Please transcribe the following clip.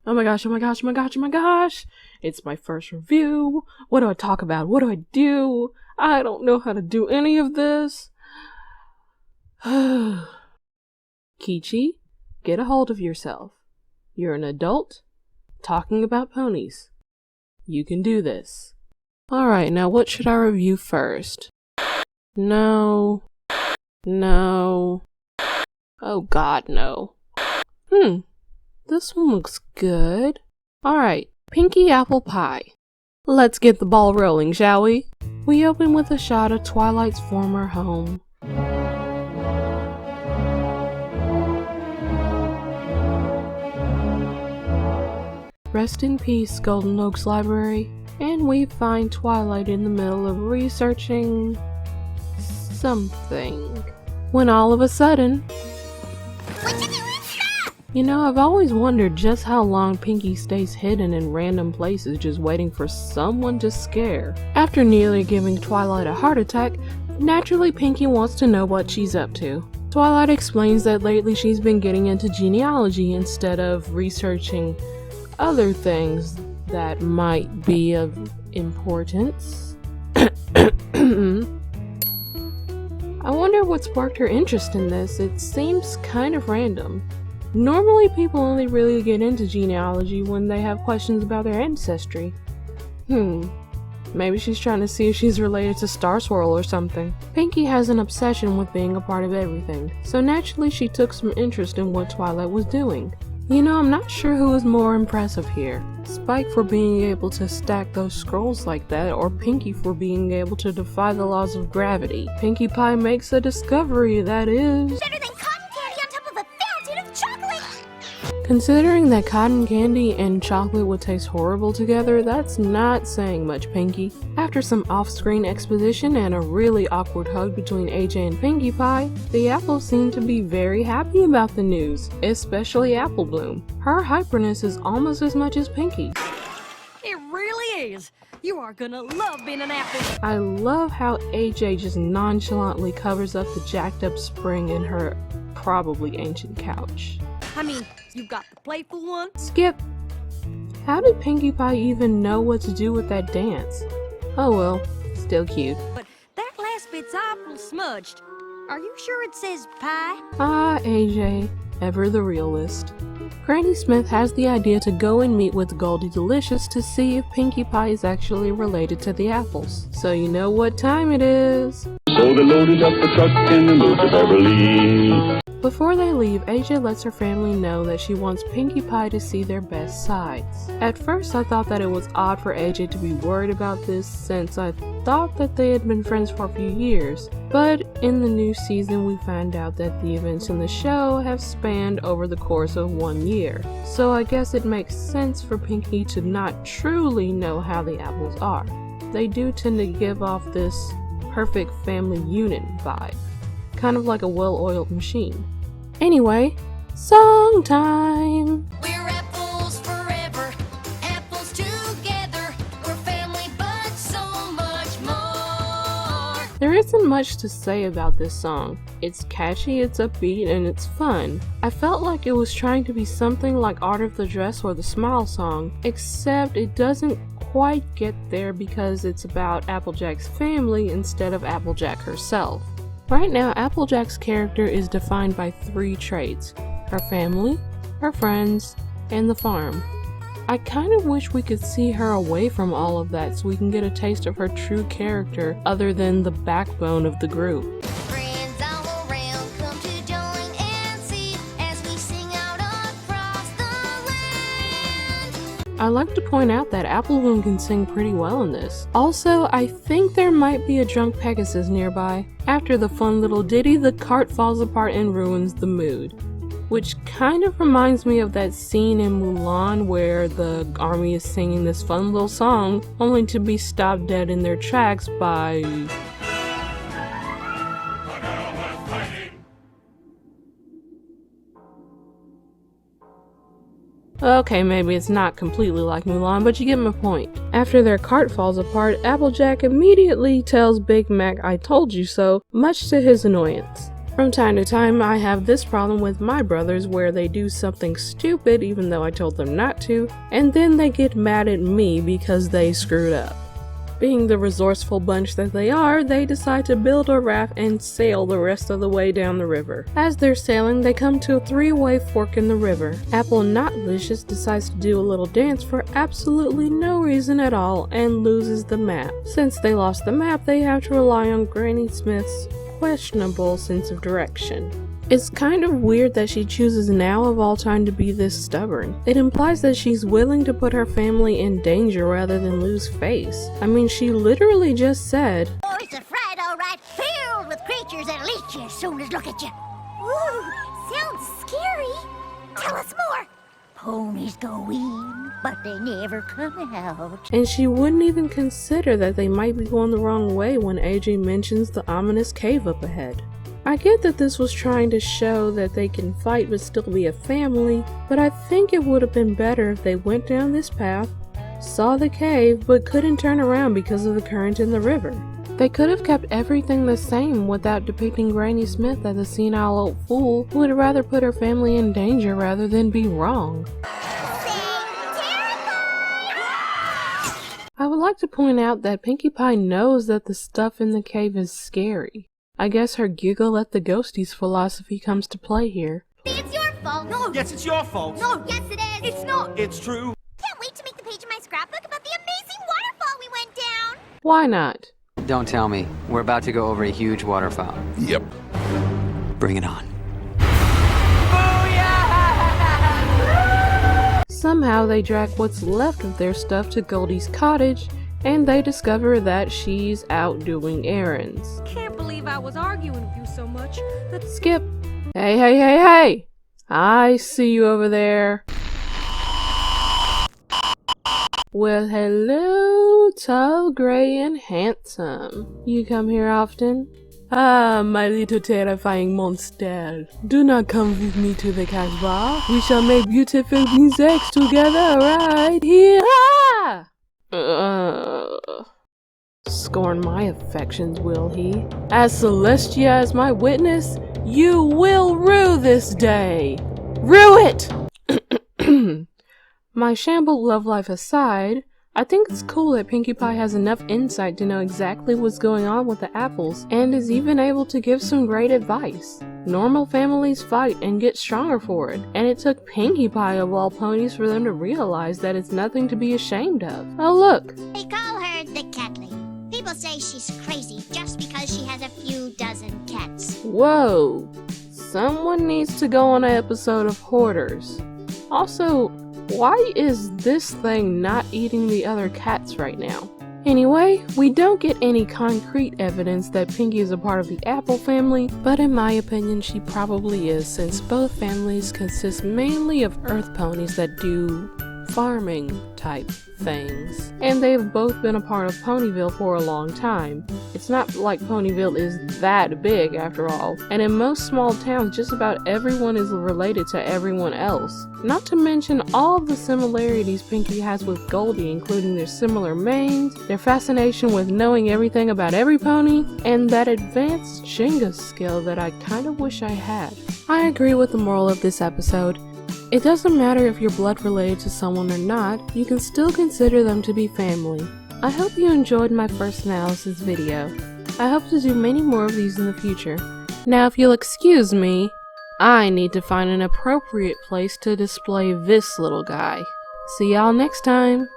Oh my gosh, oh my gosh, oh my gosh, oh my gosh! It's my first review. What do I talk about? What do I do? I don't know how to do any of this. Kichi, get a hold of yourself. You're an adult talking about ponies. You can do this. Alright, now what should I review first? No. Oh god, no. This one looks good. Alright, Pinkie Apple Pie. Let's get the ball rolling, shall we? We open with a shot of Twilight's former home. Rest in peace, Golden Oaks Library. And we find Twilight in the middle of researching something. When all of a sudden, you know, I've always wondered just how long Pinkie stays hidden in random places just waiting for someone to scare. After nearly giving Twilight a heart attack, naturally Pinkie wants to know what she's up to. Twilight explains that lately she's been getting into genealogy instead of researching other things that might be of importance. I wonder what sparked her interest in this. It seems kind of random. Normally people only really get into genealogy when they have questions about their ancestry. Maybe she's trying to see if she's related to Star Swirl or something. Pinkie has an obsession with being a part of everything, so naturally she took some interest in what Twilight was doing. You know, I'm not sure who is more impressive here. Spike for being able to stack those scrolls like that, or Pinkie for being able to defy the laws of gravity. Pinkie Pie makes a discovery that is better than cotton candy on top of a fountain of chocolate! Considering that cotton candy and chocolate would taste horrible together, that's not saying much, Pinkie. After some off-screen exposition and a really awkward hug between AJ and Pinkie Pie, the apples seem to be very happy about the news, especially Apple Bloom. Her hyperness is almost as much as Pinkie. It really is! You are gonna love being an apple! I love how AJ just nonchalantly covers up the jacked up spring in her probably ancient couch. I mean, you've got the playful one. Skip! How did Pinkie Pie even know what to do with that dance? Oh well, still cute. But that last bit's awful smudged. Are you sure it says pie? Ah, AJ, ever the realist. Granny Smith has the idea to go and meet with Goldie Delicious to see if Pinkie Pie is actually related to the apples. So you know what time it is. So they loaded up the truck and they moved to Beverly. Before they leave, AJ lets her family know that she wants Pinkie Pie to see their best sides. At first I thought that it was odd for AJ to be worried about this since I thought that they had been friends for a few years, but in the new season we find out that the events in the show have spanned over the course of 1 year. So I guess it makes sense for Pinkie to not truly know how the apples are. They do tend to give off this perfect family unit vibe. Kind of like a well-oiled machine. Anyway, song time! We're apples forever, apples together. We're family, but so much more. There isn't much to say about this song. It's catchy, it's upbeat, and it's fun. I felt like it was trying to be something like Art of the Dress or the Smile song, except it doesn't quite get there because it's about Applejack's family instead of Applejack herself. Right now, Applejack's character is defined by 3 traits: her family, her friends, and the farm. I kind of wish we could see her away from all of that so we can get a taste of her true character other than the backbone of the group. Friends all around come to join and see as we sing out across the land. I like to point out that Apple Bloom can sing pretty well in this. Also, I think there might be a drunk Pegasus nearby. After the fun little ditty, the cart falls apart and ruins the mood. Which kind of reminds me of that scene in Mulan where the army is singing this fun little song only to be stopped dead in their tracks by... Okay, maybe it's not completely like Mulan, but you get my point. After their cart falls apart, Applejack immediately tells Big Mac, "I told you so," much to his annoyance. From time to time, I have this problem with my brothers where they do something stupid even though I told them not to, and then they get mad at me because they screwed up. Being the resourceful bunch that they are, they decide to build a raft and sail the rest of the way down the river. As they're sailing, they come to a three-way fork in the river. Apple Notlicious decides to do a little dance for absolutely no reason at all and loses the map. Since they lost the map, they have to rely on Granny Smith's questionable sense of direction. It's kind of weird that she chooses now of all time to be this stubborn. It implies that she's willing to put her family in danger rather than lose face. I mean, she literally just said, Oh, it's a fright, all right, filled with creatures that leech you as soon as look at you. Ooh, sounds scary. Tell us more. Ponies go in, but they never come out. and she wouldn't even consider that they might be going the wrong way when AJ mentions the ominous cave up ahead. I get that this was trying to show that they can fight but still be a family, but I think it would have been better if they went down this path, saw the cave, but couldn't turn around because of the current in the river. They could have kept everything the same without depicting Granny Smith as a senile old fool who would rather put her family in danger rather than be wrong. I would like to point out that Pinkie Pie knows that the stuff in the cave is scary. I guess her giggle at the ghosties philosophy comes to play here. It's your fault. No. Yes, it's your fault. No. Yes, it is. It's not. It's true. Can't wait to make the page in my scrapbook about the amazing waterfall we went down. Why not? Don't tell me. We're about to go over a huge waterfall. Yep. Bring it on. Somehow they drag what's left of their stuff to Goldies Cottage, and they discover that she's out doing errands. Can't believe I was arguing with you so much that Skip! Hey! I see you over there. Well, hello, tall, gray, and handsome. You come here often? Ah, my little terrifying monster. Do not come with me to the Casbah. We shall make beautiful music together right here. Scorn my affections, will he? As Celestia as my witness, you will rue this day. Rue it! My shambled love life aside, I think it's cool that Pinkie Pie has enough insight to know exactly what's going on with the apples and is even able to give some great advice. Normal families fight and get stronger for it, and it took Pinkie Pie of all ponies for them to realize that it's nothing to be ashamed of. Oh look! They call her the Catly. People say she's crazy just because she has a few dozen cats. Whoa! Someone needs to go on an episode of Hoarders. Also, why is this thing not eating the other cats right now? Anyway, we don't get any concrete evidence that Pinkie is a part of the Apple family, but in my opinion she probably is, since both families consist mainly of earth ponies that do farming type things. And they've both been a part of Ponyville for a long time. It's not like Ponyville is that big after all, and in most small towns just about everyone is related to everyone else. Not to mention all of the similarities Pinkie has with Goldie, including their similar manes, their fascination with knowing everything about every pony, and that advanced Jenga skill that I kind of wish I had. I agree with the moral of this episode. It doesn't matter if you're blood related to someone or not, you can still consider them to be family. I hope you enjoyed my first analysis video. I hope to do many more of these in the future. Now if you'll excuse me, I need to find an appropriate place to display this little guy. See y'all next time!